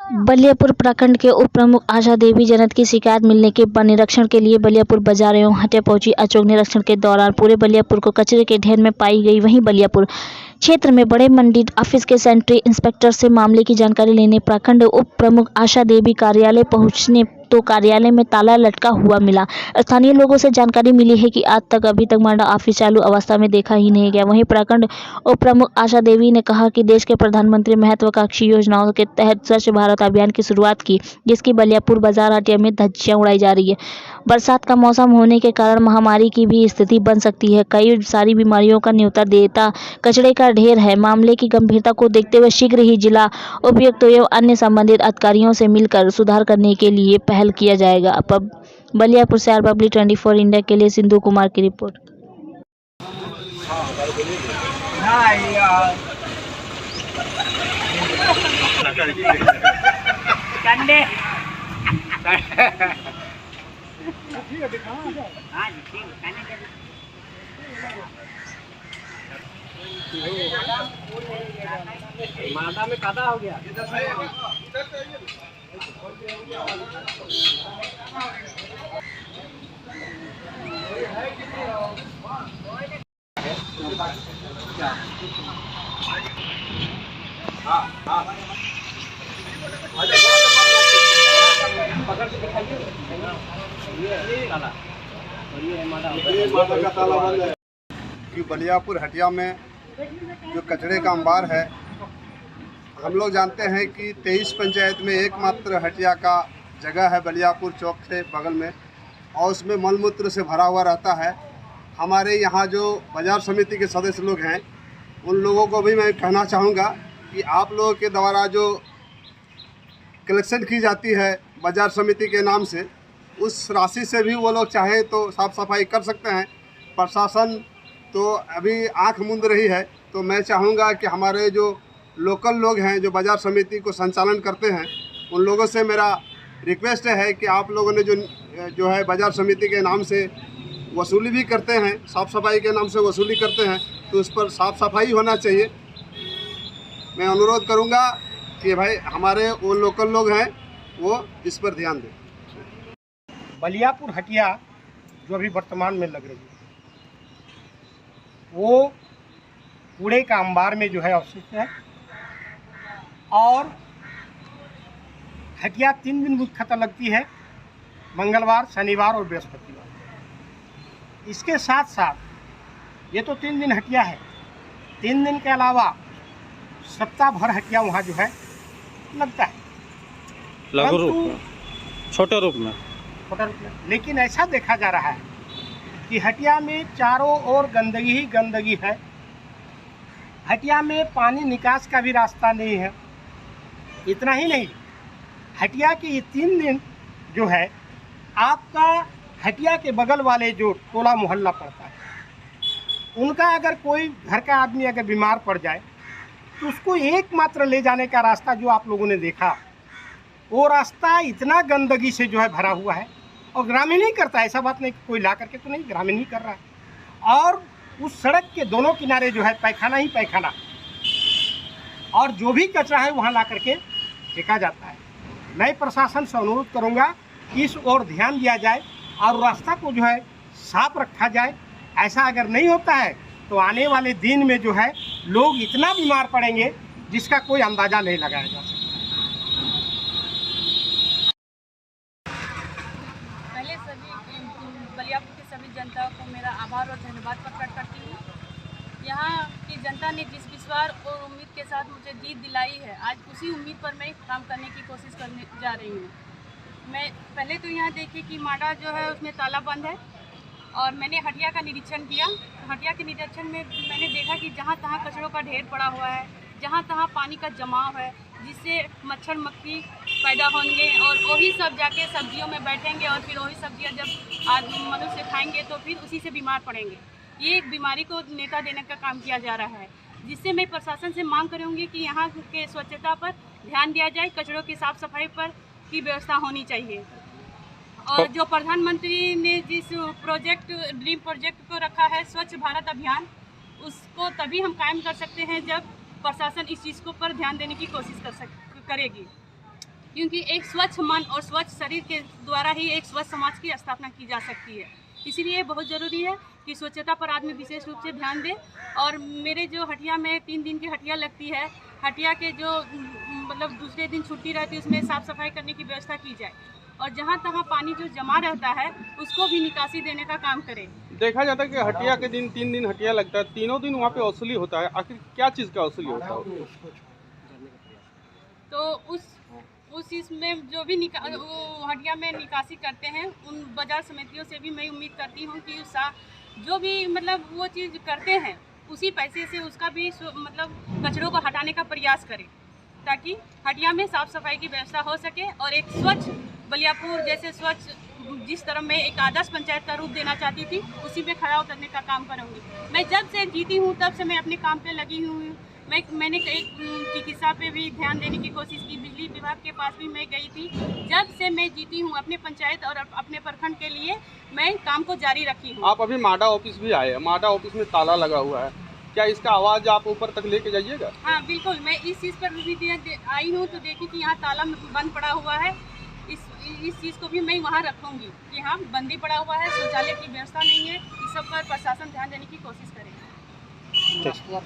बलियापुर प्रखंड के उप प्रमुख आशा देवी जनत की शिकायत मिलने के बाद निरीक्षण के लिए बलियापुर बाजार एवं हटिया पहुंची। अचोक निरीक्षण के दौरान पूरे बलियापुर को कचरे के ढेर में पाई गई। वहीं बलियापुर क्षेत्र में बड़े मंडी ऑफिस के सेंट्री इंस्पेक्टर से मामले की जानकारी लेने प्रखंड उप प्रमुख आशा देवी कार्यालय पहुंचने तो कार्यालय में ताला लटका हुआ मिला। स्थानीय लोगों से जानकारी मिली है कि आज तक अभी तक मंडा ऑफिस चालू अवस्था में देखा ही नहीं गया। वहीं प्रखंड उप प्रमुख आशा देवी ने कहा कि देश के प्रधानमंत्री महत्वाकांक्षी योजनाओं के तहत स्वच्छ भारत अभियान की शुरुआत की, जिसकी बलियापुर बाजार हटिया में धज्जियां उड़ाई जा रही है। बरसात का मौसम होने के कारण महामारी की भी स्थिति बन सकती है। कई सारी बीमारियों का न्योता देता कचरे का ढेर है। मामले की गंभीरता को देखते हुए शीघ्र ही जिला उपायुक्त एवं अन्य संबंधित अधिकारियों से मिलकर सुधार करने के लिए पहल किया जाएगा। बलियापुर से पब्लिक 24 इंडिया के लिए सिंधु कुमार की रिपोर्ट। मादा में कादा हो गया। पकड़ के दिखाइए। ये ताला और ये मादा का ताला बंद है। कि बलियापुर हटिया में जो कचरे का अंबार है, हम लोग जानते हैं कि 23 पंचायत में एकमात्र हटिया का जगह है बलियापुर चौक से बगल में, और उसमें मलमूत्र से भरा हुआ रहता है। हमारे यहाँ जो बाजार समिति के सदस्य लोग हैं, उन लोगों को भी मैं कहना चाहूँगा कि आप लोगों के द्वारा जो कलेक्शन की जाती है बाजार समिति के नाम से, उस राशि से भी वो लोग चाहे तो साफ़ सफाई कर सकते हैं। प्रशासन तो अभी आंख मूंद रही है, तो मैं चाहूँगा कि हमारे जो लोकल लोग हैं जो बाजार समिति को संचालन करते हैं, उन लोगों से मेरा रिक्वेस्ट है कि आप लोगों ने जो है बाजार समिति के नाम से वसूली भी करते हैं, साफ़ सफाई के नाम से वसूली करते हैं, तो उस पर साफ़ सफाई होना चाहिए। मैं अनुरोध करूँगा कि भाई हमारे वो लोकल लोग हैं वो इस पर ध्यान दें। बलियापुर हटिया जो अभी वर्तमान में लग रही है, वो कूड़े का अंबार में जो है अवशिष्ट है, और हटिया 3 दिन मुख्यतः लगती है, मंगलवार, शनिवार और बृहस्पतिवार। इसके साथ साथ ये तो 3 दिन हटिया है, 3 दिन के अलावा सप्ताह भर हटिया वहाँ जो है लगता है, लघु रूप में, छोटे रूप में। लेकिन ऐसा देखा जा रहा है कि हटिया में चारों ओर गंदगी ही गंदगी है। हटिया में पानी निकास का भी रास्ता नहीं है। इतना ही नहीं, हटिया के ये 3 दिन जो है, आपका हटिया के बगल वाले जो टोला मोहल्ला पड़ता है, उनका अगर कोई घर का आदमी अगर बीमार पड़ जाए तो उसको एकमात्र ले जाने का रास्ता जो आप लोगों ने देखा, वो रास्ता इतना गंदगी से जो है भरा हुआ है। और ग्रामीण ही करता है, ऐसा बात नहीं कोई ला करके तो नहीं, ग्रामीण ही कर रहा है। और उस सड़क के दोनों किनारे जो है पैखाना ही पैखाना, और जो भी कचरा है वहाँ ला करके फेंका जाता है। मैं प्रशासन से अनुरोध करूँगा कि इस ओर ध्यान दिया जाए और रास्ता को जो है साफ रखा जाए। ऐसा अगर नहीं होता है तो आने वाले दिन में जो है लोग इतना बीमार पड़ेंगे जिसका कोई अंदाज़ा नहीं लगाया जा सकता। पहले बलियापुर की सभी जनता को मेरा आभार और धन्यवाद प्रकट करती हूँ। यहाँ की जनता ने जिस विश्वास और उम्मीद के साथ मुझे जीत दिलाई है, आज उसी उम्मीद पर मैं काम करने की कोशिश करने जा रही हूँ। मैं पहले तो यहाँ देखी कि माडा जो है उसमें ताला बंद है, और मैंने हटिया का निरीक्षण किया। हटिया के निरीक्षण में मैंने देखा कि जहाँ तहाँ कचरों का ढेर पड़ा हुआ है, जहाँ तहाँ पानी का जमाव है, जिससे मच्छर मक्खी पैदा होंगे और वही सब जाके सब्जियों में बैठेंगे, और फिर वही सब्जियाँ जब मनुष्य खाएंगे तो फिर उसी से बीमार पड़ेंगे। ये एक बीमारी को नेता देने का काम किया जा रहा है, जिससे मैं प्रशासन से मांग करूँगी कि यहाँ के स्वच्छता पर ध्यान दिया जाए, कचरों की साफ़ सफाई पर की व्यवस्था होनी चाहिए। और जो प्रधानमंत्री ने जिस ड्रीम प्रोजेक्ट को रखा है स्वच्छ भारत अभियान, उसको तभी हम कायम कर सकते हैं जब प्रशासन इस चीज़ को पर ध्यान देने की कोशिश करेगी। क्योंकि एक स्वच्छ मन और स्वच्छ शरीर के द्वारा ही एक स्वच्छ समाज की स्थापना की जा सकती है। इसीलिए बहुत ज़रूरी है कि स्वच्छता पर आदमी विशेष रूप से ध्यान दे। और मेरे जो हटिया में 3 दिन की हटिया लगती है, हटिया के जो मतलब दूसरे दिन छुट्टी रहती है उसमें साफ़ सफाई करने की व्यवस्था की जाए और जहाँ तहाँ पानी जो जमा रहता है उसको भी निकासी देने का काम करें। देखा जाता है कि हटिया के दिन 3 दिन हटिया लगता है, तीनों दिन वहाँ पे वसूली होता है। आखिर क्या चीज़ का वसूली होता है? तो उस इसमें जो भी वो हटिया में निकासी करते हैं उन बाजार समितियों से भी मैं उम्मीद करती हूँ कि जो भी मतलब वो चीज़ करते हैं उसी पैसे से उसका भी मतलब कचरों को हटाने का प्रयास करें ताकि हटिया में साफ़ सफाई की व्यवस्था हो सके और एक स्वच्छ बलियापुर जैसे स्वच्छ जिस तरह मैं एक आदर्श पंचायत का रूप देना चाहती थी उसी में खड़ा उतरने का काम करूँगी। मैं जब से जीती हूँ तब से मैं अपने काम पे लगी हुई हूँ। मैंने कई चिकित्सा पे भी ध्यान देने की कोशिश की, बिजली विभाग के पास भी मैं गई थी। जब से मैं जीती हूँ अपने पंचायत और अपने प्रखंड के लिए मैं काम को जारी रखी हूँ। आप अभी माडा ऑफिस भी आए हैं, माडा ऑफिस में ताला लगा हुआ है, क्या इसका आवाज़ आप ऊपर तक लेके जाइएगा? हाँ बिल्कुल, मैं इस चीज़ पर भी आई हूँ तो देखी कि यहाँ ताला बंद पड़ा हुआ है। इस चीज़ को भी मैं वहाँ रखूँगी कि हाँ बंदी पड़ा हुआ है, शौचालय की व्यवस्था नहीं है। इस सब पर प्रशासन ध्यान देने की कोशिश करेगा।